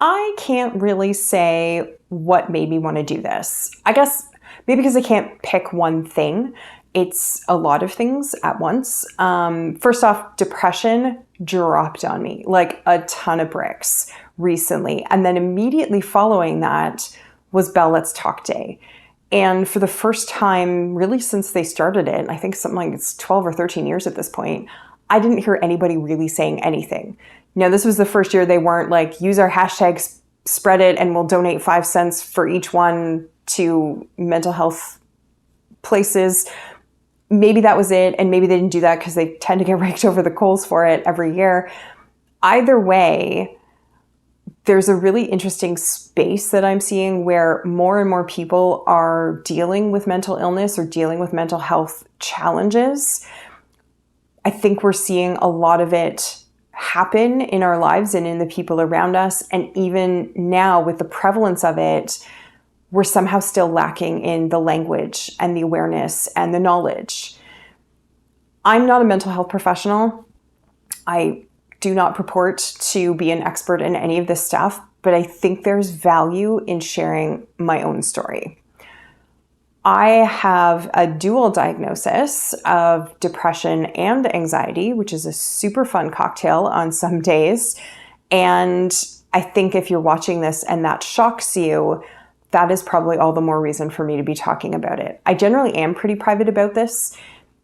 I can't really say what made me want to do this. I guess maybe because I can't pick one thing. It's a lot of things at once. First off, depression dropped on me like a ton of bricks recently. And then immediately following that was Bell Let's Talk Day. And for the first time, really since they started it, I think something like it's 12 or 13 years at this point, I didn't hear anybody really saying anything. This was the first year they weren't like, use our hashtags, spread it, and we'll donate 5 cents for each one to mental health places. Maybe that was it, and maybe they didn't do that because they tend to get raked over the coals for it every year. Either way, there's a really interesting space that I'm seeing where more and more people are dealing with mental illness or dealing with mental health challenges. I think we're seeing a lot of it happen in our lives and in the people around us. And even now, with the prevalence of it, we're somehow still lacking in the language and the awareness and the knowledge. I'm not a mental health professional. I do not purport to be an expert in any of this stuff, but I think there's value in sharing my own story. I have a dual diagnosis of depression and anxiety, which is a super fun cocktail on some days. And I think if you're watching this and that shocks you, that is probably all the more reason for me to be talking about it. I generally am pretty private about this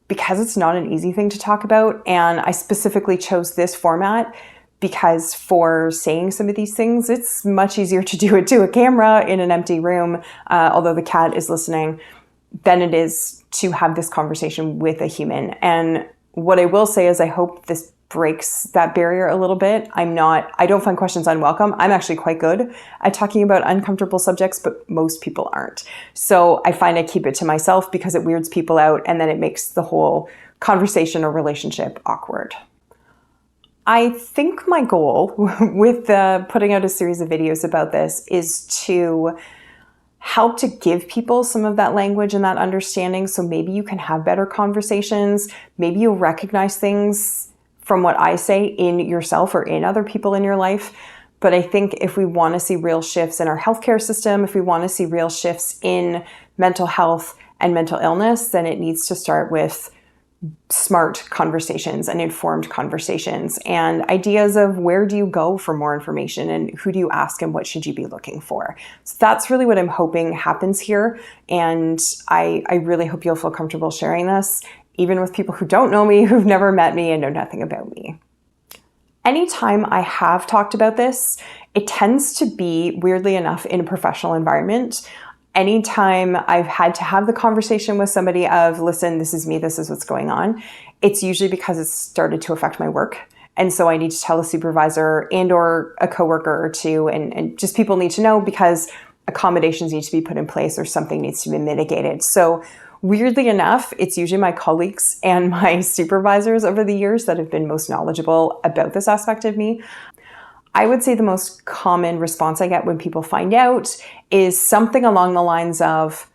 because it's not an easy thing to talk about. And I specifically chose this format because for saying some of these things, it's much easier to do it to a camera in an empty room, although the cat is listening, than it is to have this conversation with a human. And what I will say is I hope this breaks that barrier a little bit. I don't find questions unwelcome. I'm actually quite good at talking about uncomfortable subjects, but most people aren't. So I find I keep it to myself because it weirds people out and then it makes the whole conversation or relationship awkward. I think my goal with putting out a series of videos about this is to help to give people some of that language and that understanding so maybe you can have better conversations. Maybe you'll recognize things from what I say in yourself or in other people in your life. But I think if we want to see real shifts in our healthcare system, if we want to see real shifts in mental health and mental illness, then it needs to start with smart conversations and informed conversations and ideas of where do you go for more information and who do you ask and what should you be looking for. So that's really what I'm hoping happens here. And I really hope you'll feel comfortable sharing this, even with people who don't know me, who've never met me and know nothing about me. Anytime I have talked about this, it tends to be, weirdly enough, in a professional environment. Anytime I've had to have the conversation with somebody of, listen, this is me, this is what's going on, it's usually because it's started to affect my work. And so I need to tell a supervisor and or a coworker or two, and just people need to know because accommodations need to be put in place or something needs to be mitigated. So weirdly enough, it's usually my colleagues and my supervisors over the years that have been most knowledgeable about this aspect of me. I would say the most common response I get when people find out is something along the lines of,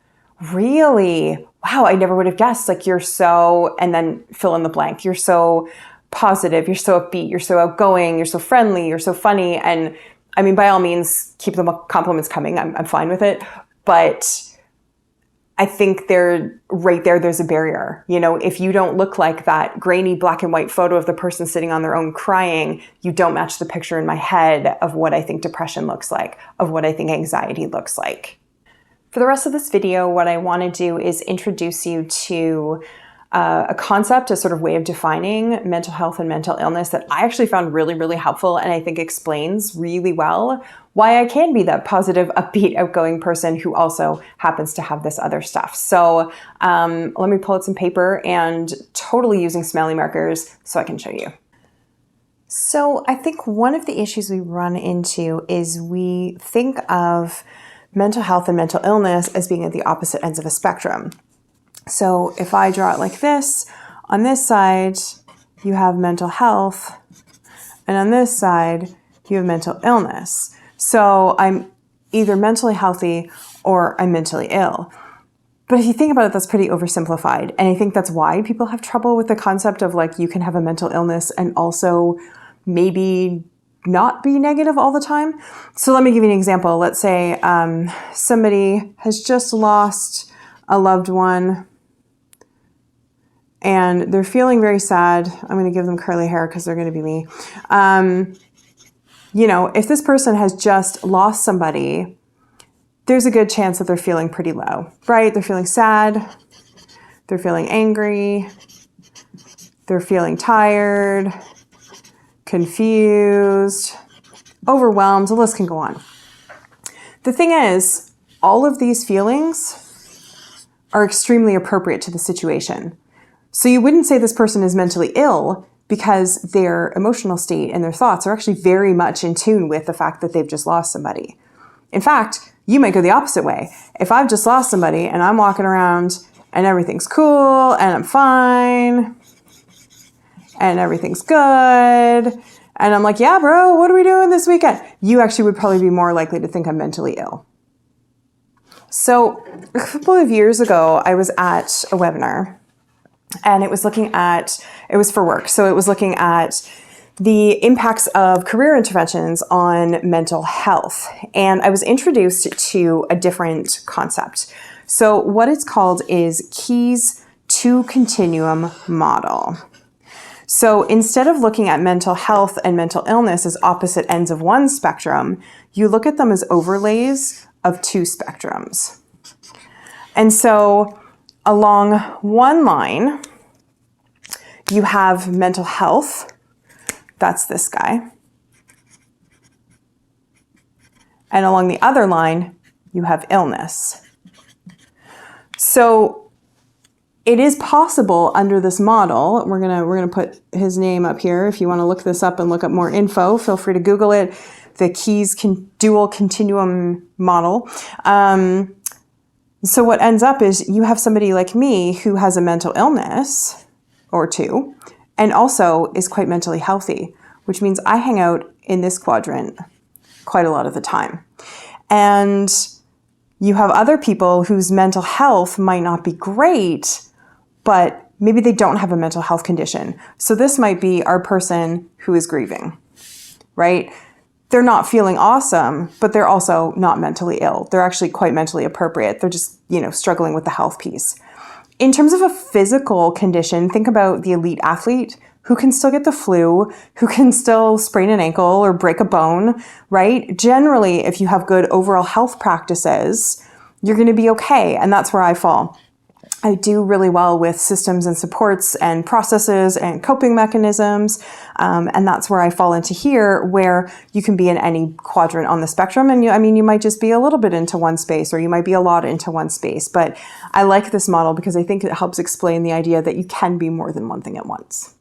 really? Wow, I never would have guessed. Like, you're so, and then fill in the blank. You're so positive, you're so upbeat, you're so outgoing, you're so friendly, you're so funny. And I mean, by all means, keep the compliments coming. I'm fine with it. But I think there's a barrier. If you don't look like that grainy black and white photo of the person sitting on their own crying, you don't match the picture in my head of what I think depression looks like, of what I think anxiety looks like. For the rest of this video, what I want to do is introduce you to a concept, a sort of way of defining mental health and mental illness that I actually found really, really helpful and I think explains really well why I can be that positive, upbeat, outgoing person who also happens to have this other stuff. So let me pull out some paper and totally using smiley markers so I can show you. So I think one of the issues we run into is we think of mental health and mental illness as being at the opposite ends of a spectrum. So if I draw it like this, on this side, you have mental health, and on this side, you have mental illness. So I'm either mentally healthy or I'm mentally ill. But if you think about it, that's pretty oversimplified. And I think that's why people have trouble with the concept of like, you can have a mental illness and also maybe not be negative all the time. So let me give you an example. Let's say somebody has just lost a loved one and they're feeling very sad. I'm going to give them curly hair because they're going to be me. If this person has just lost somebody, there's a good chance that they're feeling pretty low, right? They're feeling sad. They're feeling angry. They're feeling tired, confused, overwhelmed. The list can go on. The thing is, all of these feelings are extremely appropriate to the situation. So you wouldn't say this person is mentally ill because their emotional state and their thoughts are actually very much in tune with the fact that they've just lost somebody. In fact, you might go the opposite way. If I've just lost somebody and I'm walking around and everything's cool and I'm fine and everything's good and I'm like, yeah, bro, what are we doing this weekend? You actually would probably be more likely to think I'm mentally ill. So a couple of years ago, I was at a webinar and it was for work. So it was looking at the impacts of career interventions on mental health. And I was introduced to a different concept. So what it's called is Keys to Continuum model. So instead of looking at mental health and mental illness as opposite ends of one spectrum, you look at them as overlays of two spectrums. And so along one line, you have mental health. That's this guy. And along the other line, you have illness. So it is possible under this model, we're gonna put his name up here. If you want to look this up and look up more info, feel free to Google it. The Keys Dual Continuum model. So what ends up is you have somebody like me who has a mental illness or two, and also is quite mentally healthy, which means I hang out in this quadrant quite a lot of the time. And you have other people whose mental health might not be great, but maybe they don't have a mental health condition. So this might be our person who is grieving, right? They're not feeling awesome, but they're also not mentally ill. They're actually quite mentally appropriate. They're just, struggling with the health piece. In terms of a physical condition, think about the elite athlete who can still get the flu, who can still sprain an ankle or break a bone, right? Generally, if you have good overall health practices, you're going to be okay. And that's where I fall. I do really well with systems and supports and processes and coping mechanisms. And that's where I fall into here, where you can be in any quadrant on the spectrum. And you might just be a little bit into one space, or you might be a lot into one space. But I like this model because I think it helps explain the idea that you can be more than one thing at once.